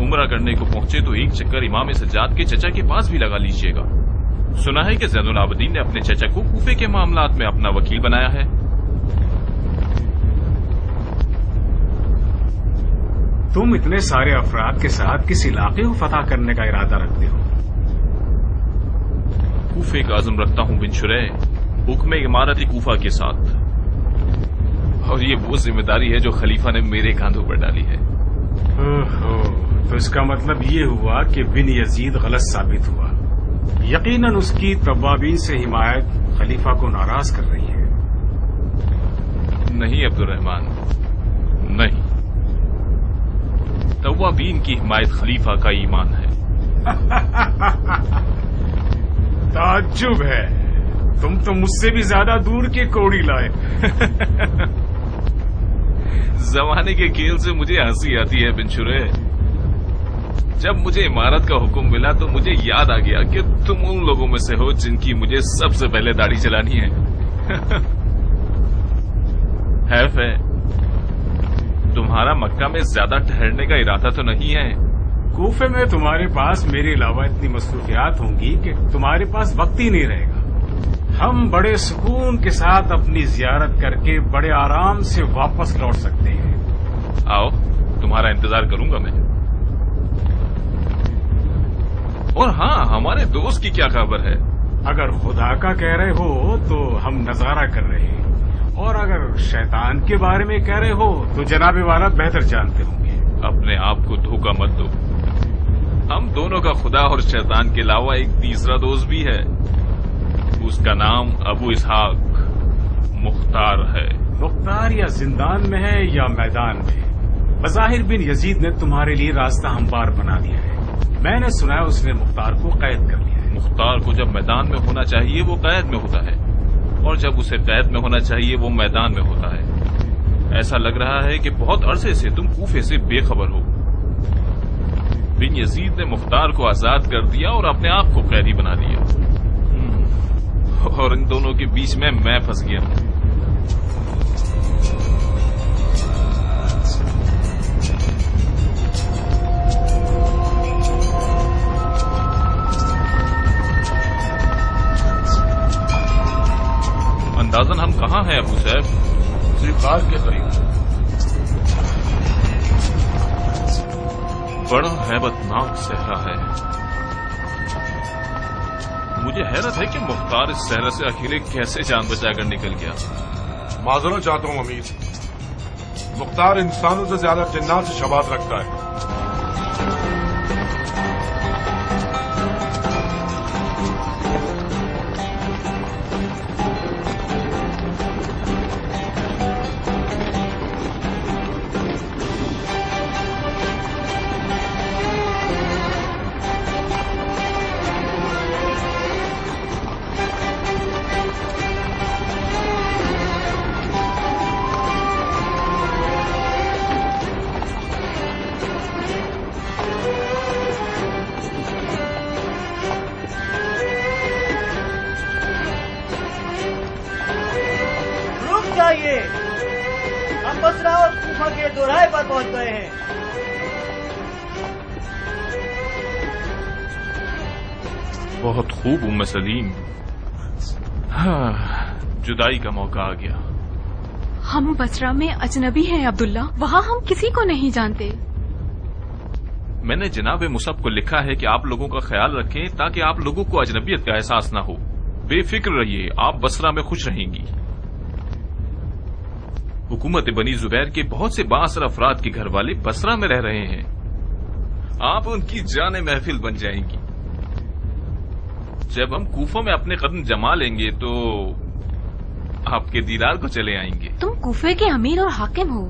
عمرہ کرنے کو پہنچے تو ایک چکر امام سجاد کے چچا کے پاس بھی لگا لیجئے گا. سنا ہے کہ زین العابدین نے اپنے چچا کو کوفے کے معاملات میں اپنا وکیل بنایا ہے. تم اتنے سارے افراد کے ساتھ کس علاقے کو فتح کرنے کا ارادہ رکھتے ہو؟ کوفے کا عزم رکھتا ہوں بن شریح، حکم عمارت کوفہ کے ساتھ، اور یہ وہ ذمہ داری ہے جو خلیفہ نے میرے کاندھوں پر ڈالی ہے۔ تو اس کا مطلب یہ ہوا کہ بن یزید غلط ثابت ہوا۔ یقیناً اس کی توابین سے حمایت خلیفہ کو ناراض کر رہی ہے۔ نہیں عبد الرحمن، نہیں، توابین کی حمایت خلیفہ کا ایمان ہے۔ تعجب ہے، تم تو مجھ سے بھی زیادہ دور کے کوڑی لائے۔ زمانے کے کھیل سے مجھے ہنسی آتی ہے بن شریح۔ جب مجھے عمارت کا حکم ملا تو مجھے یاد آ گیا کہ تم ان لوگوں میں سے ہو جن کی مجھے سب سے پہلے داڑھی چلانی ہے۔ حیف ہے، تمہارا مکہ میں زیادہ ٹھہرنے کا ارادہ تو نہیں ہے؟ کوفے میں تمہارے پاس میرے علاوہ اتنی مصروفیات ہوں گی کہ تمہارے پاس وقت ہی نہیں رہے گا۔ ہم بڑے سکون کے ساتھ اپنی زیارت کر کے بڑے آرام سے واپس لوٹ سکتے ہیں۔ آؤ، تمہارا انتظار کروں گا میں۔ اور ہاں، ہمارے دوست کی کیا خبر ہے؟ اگر خدا کا کہہ رہے ہو تو ہم نظارہ کر رہے ہیں، اور اگر شیطان کے بارے میں کہہ رہے ہو تو جناب والا بہتر جانتے ہوں گے۔ اپنے آپ کو دھوکہ مت دو، ہم دونوں کا خدا اور شیطان کے علاوہ ایک تیسرا دوست بھی ہے، اس کا نام ابو اسحاق مختار ہے۔ مختار یا زندان میں ہے یا میدان میں، بظاہر بن یزید نے تمہارے لیے راستہ ہموار بنا دیا ہے۔ میں نے سنا ہے اس نے مختار کو قید کر لیا ہے۔ مختار کو جب میدان میں ہونا چاہیے وہ قید میں ہوتا ہے، اور جب اسے قید میں ہونا چاہیے وہ میدان میں ہوتا ہے۔ ایسا لگ رہا ہے کہ بہت عرصے سے تم کوفے سے بے خبر ہو۔ بن یزید نے مختار کو آزاد کر دیا اور اپنے آپ کو قیدی بنا دیا، اور ان دونوں کے بیچ میں پھنس گیا ہوں۔ اندازاً ہم کہاں ہیں ابو صاحب؟ غار کے قریب۔ بڑا ہیبت ناک صحرا ہے۔ مجھے حیرت ہے کہ مختار اس صحرا سے اکیلے کیسے جان بچا کر نکل گیا۔ معذرت چاہتا ہوں امیر، مختار انسانوں سے زیادہ جنات سے شباہت رکھتا ہے۔ ہم بصرہ اور کوفہ کے دوراہے پر پہنچ گئے ہیں۔ بہت خوب ام سلیم، جدائی کا موقع آ گیا۔ ہم بصرہ میں اجنبی ہیں عبداللہ، وہاں ہم کسی کو نہیں جانتے۔ میں نے جناب مصعب کو لکھا ہے کہ آپ لوگوں کا خیال رکھیں تاکہ آپ لوگوں کو اجنبیت کا احساس نہ ہو۔ بے فکر رہیے، آپ بصرہ میں خوش رہیں گی۔ حکومت بنی زبیر کے بہت سے بااثر افراد کے گھر والے بصرہ میں رہ رہے ہیں، آپ ان کی جان محفل بن جائیں گی۔ جب ہم کوفہ میں اپنے قدم جما لیں گے تو آپ کے دیدار کو چلے آئیں گے۔ تم کوفے کے امیر اور حاکم ہو،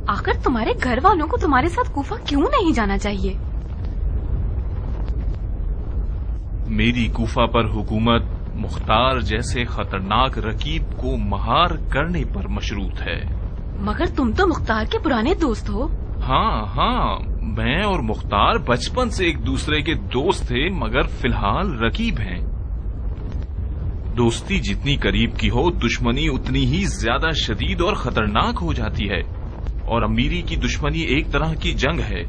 آخر تمہارے گھر والوں کو تمہارے ساتھ کوفہ کیوں نہیں جانا چاہیے؟ میری کوفہ پر حکومت مختار جیسے خطرناک رقیب کو مہار کرنے پر مشروط ہے۔ مگر تم تو مختار کے پرانے دوست ہو۔ ہاں، میں اور مختار بچپن سے ایک دوسرے کے دوست تھے، مگر فی الحال رقیب ہیں۔ دوستی جتنی قریب کی ہو، دشمنی اتنی ہی زیادہ شدید اور خطرناک ہو جاتی ہے، اور امیری کی دشمنی ایک طرح کی جنگ ہے۔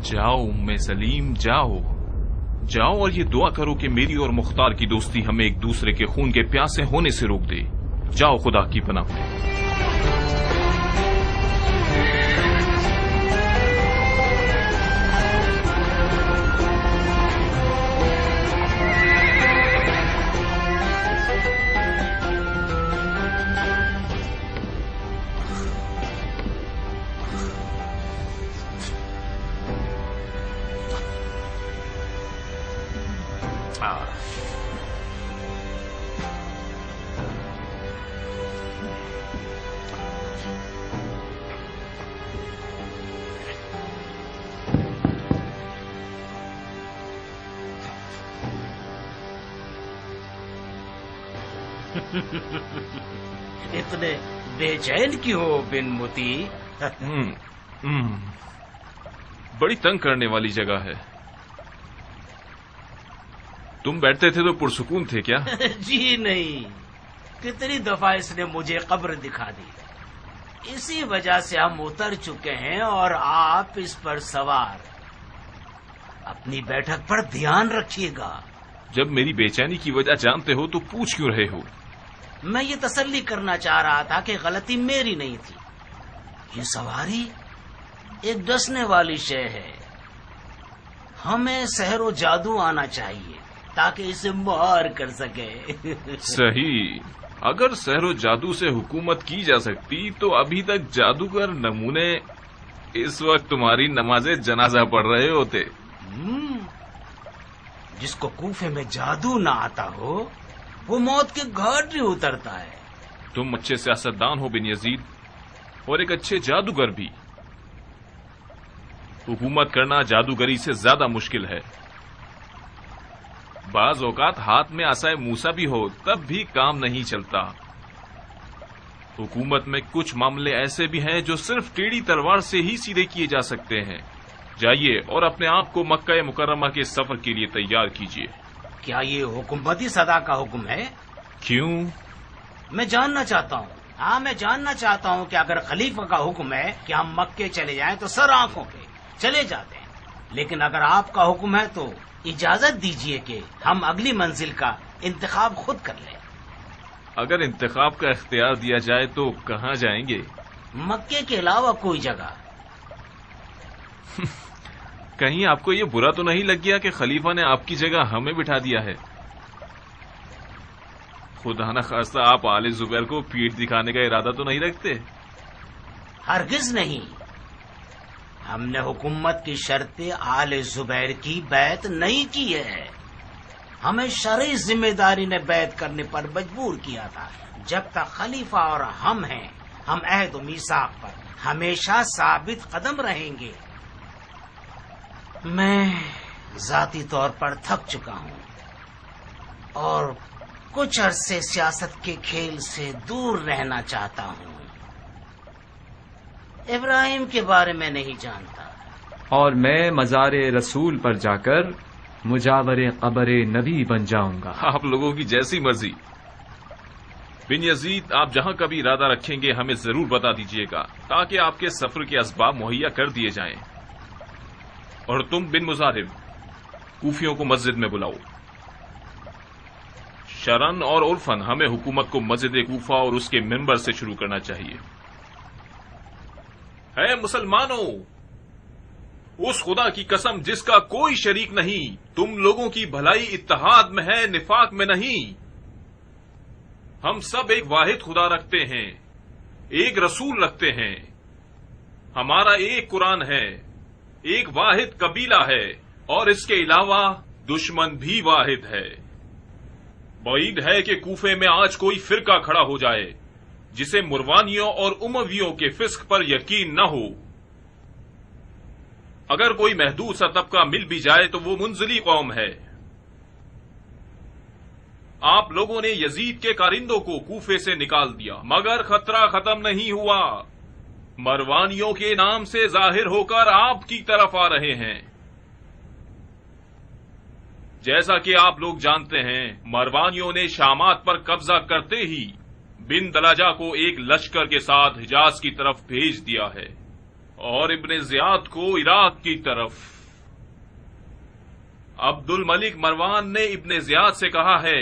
جاؤ ام سلیم، جاؤ اور یہ دعا کرو کہ میری اور مختار کی دوستی ہمیں ایک دوسرے کے خون کے پیاسے ہونے سے روک دے۔ جاؤ خدا کی پناہ میں۔ اتنے بے چین کیوں ہو بن متی؟ بڑی تنگ کرنے والی جگہ ہے. تم بیٹھتے تھے تو پرسکون تھے کیا؟ جی نہیں، کتنی دفعہ اس نے مجھے قبر دکھا دی. اسی وجہ سے ہم اتر چکے ہیں اور آپ اس پر سوار. اپنی بیٹھک پر دھیان رکھیے گا. جب میری بے چینی کی وجہ جانتے ہو تو پوچھ کیوں رہے ہو؟ میں یہ تسلی کرنا چاہ رہا تھا کہ غلطی میری نہیں تھی. یہ سواری ایک ڈسنے والی شے ہے. ہمیں سحر و جادو آنا چاہیے تاکہ اسے مہار کر سکے. صحیح. اگر سحر و جادو سے حکومت کی جا سکتی تو ابھی تک جادوگر نمونے اس وقت تمہاری نماز جنازہ پڑھ رہے ہوتے. جس کو کوفے میں جادو نہ آتا ہو وہ موت کے گھاٹ ہی اترتا ہے. تم اچھے سیاستدان ہو بن یزید اور ایک اچھے جادوگر بھی. حکومت کرنا جادوگری سے زیادہ مشکل ہے. بعض اوقات ہاتھ میں عصائے موسیٰ بھی ہو تب بھی کام نہیں چلتا. حکومت میں کچھ معاملے ایسے بھی ہیں جو صرف ٹیڑھی تلوار سے ہی سیدھے کیے جا سکتے ہیں. جائیے اور اپنے آپ کو مکہ مکرمہ کے سفر کے لیے تیار کیجیے. کیا یہ حکومتی صدا کا حکم ہے؟ کیوں؟ میں جاننا چاہتا ہوں. ہاں، میں جاننا چاہتا ہوں کہ اگر خلیفہ کا حکم ہے کہ ہم مکے چلے جائیں تو سر آنکھوں پہ چلے جاتے ہیں، لیکن اگر آپ کا حکم ہے تو اجازت دیجیے کہ ہم اگلی منزل کا انتخاب خود کر لیں. اگر انتخاب کا اختیار دیا جائے تو کہاں جائیں گے؟ مکے کے علاوہ کوئی جگہ. کہیں آپ کو یہ برا تو نہیں لگ گیا کہ خلیفہ نے آپ کی جگہ ہمیں بٹھا دیا ہے؟ خدا نہ خواستہ آپ آل زبیر کو پیٹھ دکھانے کا ارادہ تو نہیں رکھتے؟ ہرگز نہیں. ہم نے حکومت کی شرط آل زبیر کی بیعت نہیں کی ہے. ہمیں شرعی ذمہ داری نے بیعت کرنے پر مجبور کیا تھا. جب تک خلیفہ اور ہم ہیں ہم عہد و میثاق پر ہمیشہ ثابت قدم رہیں گے. میں ذاتی طور پر تھک چکا ہوں اور کچھ عرصے سیاست کے کھیل سے دور رہنا چاہتا ہوں. ابراہیم کے بارے میں نہیں جانتا. اور میں مزار رسول پر جا کر مجاور قبر نبی بن جاؤں گا. آپ لوگوں کی جیسی مرضی. بن یزید، آپ جہاں کا بھی ارادہ رکھیں گے ہمیں ضرور بتا دیجیے گا تاکہ آپ کے سفر کے اسباب مہیا کر دیے جائیں. اور تم بن مزاحم، کوفیوں کو مسجد میں بلاؤ. شرن اور عرفن ہمیں حکومت کو مسجد کوفہ اور اس کے ممبر سے شروع کرنا چاہیے. اے مسلمانوں، اس خدا کی قسم جس کا کوئی شریک نہیں، تم لوگوں کی بھلائی اتحاد میں ہے، نفاق میں نہیں. ہم سب ایک واحد خدا رکھتے ہیں، ایک رسول رکھتے ہیں. ہمارا ایک قرآن ہے، ایک واحد قبیلہ ہے اور اس کے علاوہ دشمن بھی واحد ہے. بعید ہے کہ کوفے میں آج کوئی فرقہ کھڑا ہو جائے جسے مروانیوں اور امویوں کے فسق پر یقین نہ ہو. اگر کوئی محدود سا طبقہ مل بھی جائے تو وہ منزلی قوم ہے. آپ لوگوں نے یزید کے کارندوں کو کوفے سے نکال دیا مگر خطرہ ختم نہیں ہوا. مروانیوں کے نام سے ظاہر ہو کر آپ کی طرف آ رہے ہیں. جیسا کہ آپ لوگ جانتے ہیں مروانیوں نے شامات پر قبضہ کرتے ہی بن دلاجہ کو ایک لشکر کے ساتھ حجاز کی طرف بھیج دیا ہے اور ابن زیاد کو عراق کی طرف. عبد الملک مروان نے ابن زیاد سے کہا ہے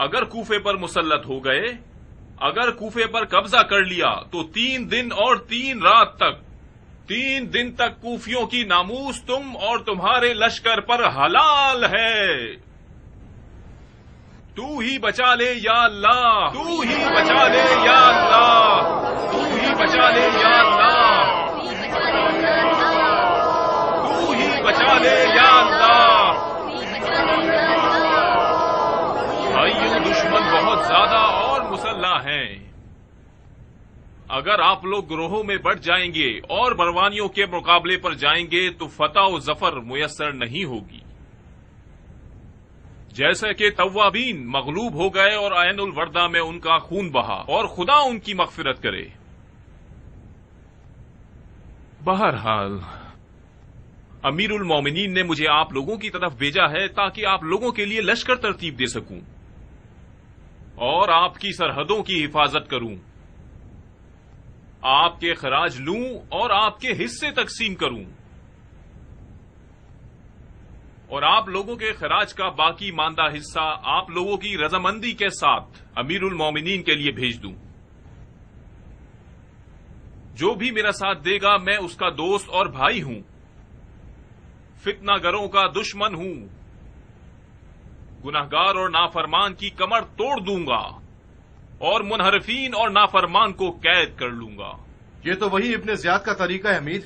اگر کوفے پر مسلط ہو گئے، اگر کوفے پر قبضہ کر لیا تو 3 دن اور 3 رات تک 3 دن تک کوفیوں کی ناموس تم اور تمہارے لشکر پر حلال ہے. تو ہی بچا لے یا اللہ، تو ہی بچا لے یا اللہ، تو ہی بچا لے یا اللہ، تو ہی بچا لے یا اللہ. بھائیوں، دشمن بہت زیادہ اور مسلح ہیں. اگر آپ لوگ گروہوں میں بٹ جائیں گے اور مروانیوں کے مقابلے پر جائیں گے تو فتح و ظفر میسر نہیں ہوگی. جیسے کہ توابین مغلوب ہو گئے اور عین الوردہ میں ان کا خون بہا، اور خدا ان کی مغفرت کرے۔ بہرحال امیر المومنین نے مجھے آپ لوگوں کی طرف بھیجا ہے تاکہ آپ لوگوں کے لیے لشکر ترتیب دے سکوں اور آپ کی سرحدوں کی حفاظت کروں، آپ کے خراج لوں اور آپ کے حصے تقسیم کروں، اور آپ لوگوں کے خراج کا باقی ماندہ حصہ آپ لوگوں کی رضامندی کے ساتھ امیر المومنین کے لیے بھیج دوں۔ جو بھی میرا ساتھ دے گا میں اس کا دوست اور بھائی ہوں، فتنہ گروں کا دشمن ہوں، گناہگار اور نافرمان کی کمر توڑ دوں گا اور منحرفین اور نافرمان کو قید کر لوں گا۔ یہ تو وہی ابن زیاد کا طریقہ ہے امیر۔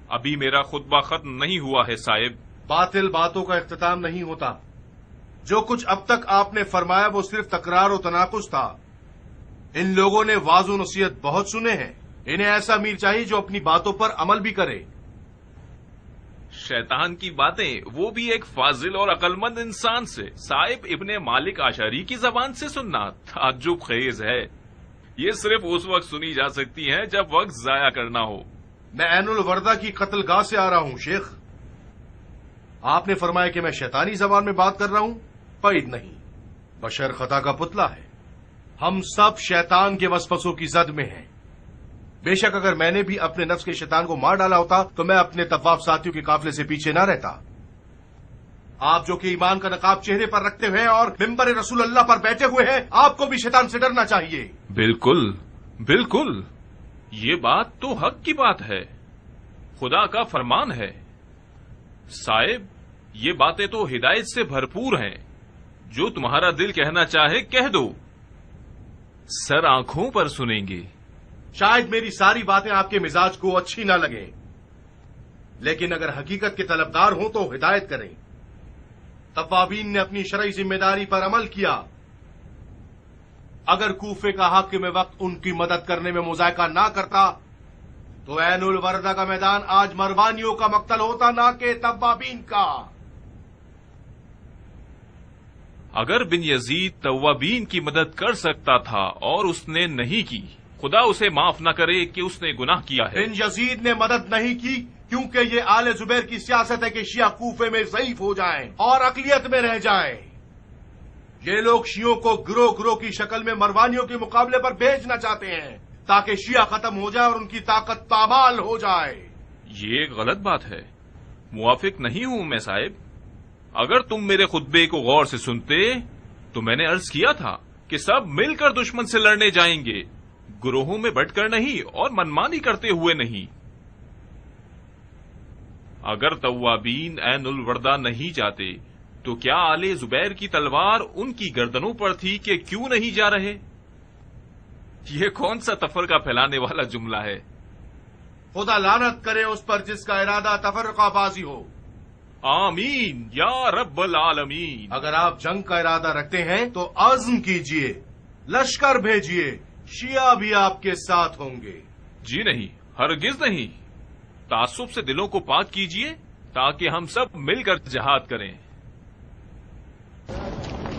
ابھی میرا خطبہ ختم نہیں ہوا ہے صاحب۔ باطل باتوں کا اختتام نہیں ہوتا۔ جو کچھ اب تک آپ نے فرمایا وہ صرف تکرار و تناقض تھا۔ ان لوگوں نے واضح و نصیحت بہت سنے ہیں، انہیں ایسا امیر چاہیے جو اپنی باتوں پر عمل بھی کرے۔ شیطان کی باتیں، وہ بھی ایک فاضل اور عقلمند انسان سے۔ صاحب ابن مالک اشعری کی زبان سے سننا تعجب خیز ہے۔ یہ صرف اس وقت سنی جا سکتی ہیں جب وقت ضائع کرنا ہو۔ میں عین الوردہ کی قتل گاہ سے آ رہا ہوں شیخ۔ آپ نے فرمایا کہ میں شیطانی زبان میں بات کر رہا ہوں؟ بعید نہیں، بشر خطا کا پتلا ہے۔ ہم سب شیطان کے وسوسوں کی زد میں ہیں۔ بے شک اگر میں نے بھی اپنے نفس کے شیطان کو مار ڈالا ہوتا تو میں اپنے طواف ساتھیوں کے قافلے سے پیچھے نہ رہتا۔ آپ جو کہ ایمان کا نقاب چہرے پر رکھتے ہوئے اور منبر رسول اللہ پر بیٹھے ہوئے ہیں، آپ کو بھی شیطان سے ڈرنا چاہیے۔ بالکل بالکل، یہ بات تو حق کی بات ہے، خدا کا فرمان ہے۔ صاحب یہ باتیں تو ہدایت سے بھرپور ہیں، جو تمہارا دل کہنا چاہے کہہ دو، سر آنکھوں پر سنیں گے۔ شاید میری ساری باتیں آپ کے مزاج کو اچھی نہ لگیں، لیکن اگر حقیقت کے طلبدار ہوں تو ہدایت کریں۔ توابین نے اپنی شرعی ذمہ داری پر عمل کیا۔ اگر کوفے کا حاکم وقت ان کی مدد کرنے میں مذائقہ نہ کرتا تو عین الوردہ کا میدان آج مروانیوں کا مقتل ہوتا، نہ کہ توابین کا۔ اگر بن یزید توابین کی مدد کر سکتا تھا اور اس نے نہیں کی، خدا اسے معاف نہ کرے کہ اس نے گناہ کیا ہے۔ بن یزید نے مدد نہیں کی کیونکہ یہ آل زبیر کی سیاست ہے کہ شیعہ کوفے میں ضعیف ہو جائیں اور اقلیت میں رہ جائیں۔ یہ لوگ شیعوں کو گروہ گروہ کی شکل میں مروانیوں کے مقابلے پر بھیجنا چاہتے ہیں تاکہ شیعہ ختم ہو جائے اور ان کی طاقت پامال ہو جائے۔ یہ ایک غلط بات ہے، موافق نہیں ہوں میں صاحب۔ اگر تم میرے خطبے کو غور سے سنتے تو میں نے عرض کیا تھا کہ سب مل کر دشمن سے لڑنے جائیں گے، گروہوں میں بٹ کر نہیں اور منمانی کرتے ہوئے نہیں۔ اگر توابین عین الوردہ نہیں جاتے تو کیا آل زبیر کی تلوار ان کی گردنوں پر تھی کہ کیوں نہیں جا رہے؟ یہ کون سا تفرقہ پھیلانے والا جملہ ہے؟ خدا لعنت کرے اس پر جس کا ارادہ تفرقہ بازی ہو۔ آمین یا رب العالمین۔ اگر آپ جنگ کا ارادہ رکھتے ہیں تو عزم کیجئے، لشکر بھیجئے، شیعہ بھی آپ کے ساتھ ہوں گے۔ جی نہیں، ہرگز نہیں۔ تعصب سے دلوں کو پاک کیجئے تاکہ ہم سب مل کر جہاد کریں۔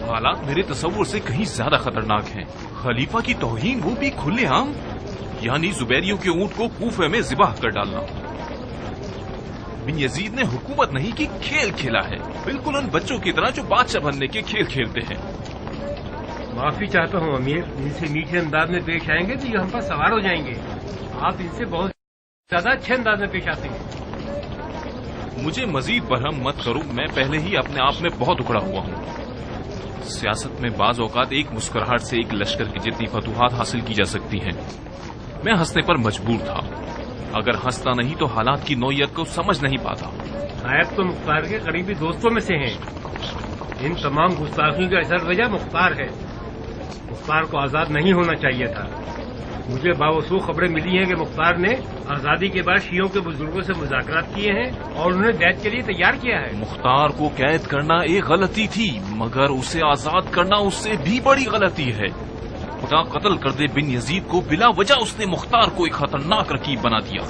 حالات میرے تصور سے کہیں زیادہ خطرناک ہیں۔ خلیفہ کی توہین، وہ بھی کھلے عام، یعنی زبیریوں کے اونٹ کو کوفے میں ذبح کر ڈالنا۔ بن یزید نے حکومت نہیں کی، کھیل کھیلا ہے، بالکل ان بچوں کی طرح جو بادشاہ بننے کے کھیل کھیلتے ہیں۔ معافی چاہتا ہوں امیر، ان سے میٹھے انداز میں پیش آئیں گے تو یہ ہم پر سوار ہو جائیں گے۔ آپ ان سے بہت زیادہ اچھے انداز میں پیش آتے ہیں۔ مجھے مزید برہم مت کرو، میں پہلے ہی اپنے آپ میں بہت اکڑا ہوا ہوں۔ سیاست میں بعض اوقات ایک مسکراہٹ سے ایک لشکر کی جتنی فتوحات حاصل کی جا سکتی ہیں۔ میں ہنسنے پر مجبور تھا، اگر ہنستا نہیں تو حالات کی نوعیت کو سمجھ نہیں پاتا۔ صاحب تو مختار کے قریبی دوستوں میں سے ہیں۔ ان تمام گستاخیوں کا اثر وجہ مختار ہے۔ مختار کو آزاد نہیں ہونا چاہیے تھا۔ مجھے باوثوق خبریں ملی ہیں کہ مختار نے آزادی کے بعد شیعوں کے بزرگوں سے مذاکرات کیے ہیں اور انہیں بیعت کے لیے تیار کیا ہے۔ مختار کو قید کرنا ایک غلطی تھی، مگر اسے آزاد کرنا اس سے بھی بڑی غلطی ہے۔ خدا قتل کر دے بن یزید کو، بلا وجہ اس نے مختار کو ایک خطرناک رقیب بنا دیا۔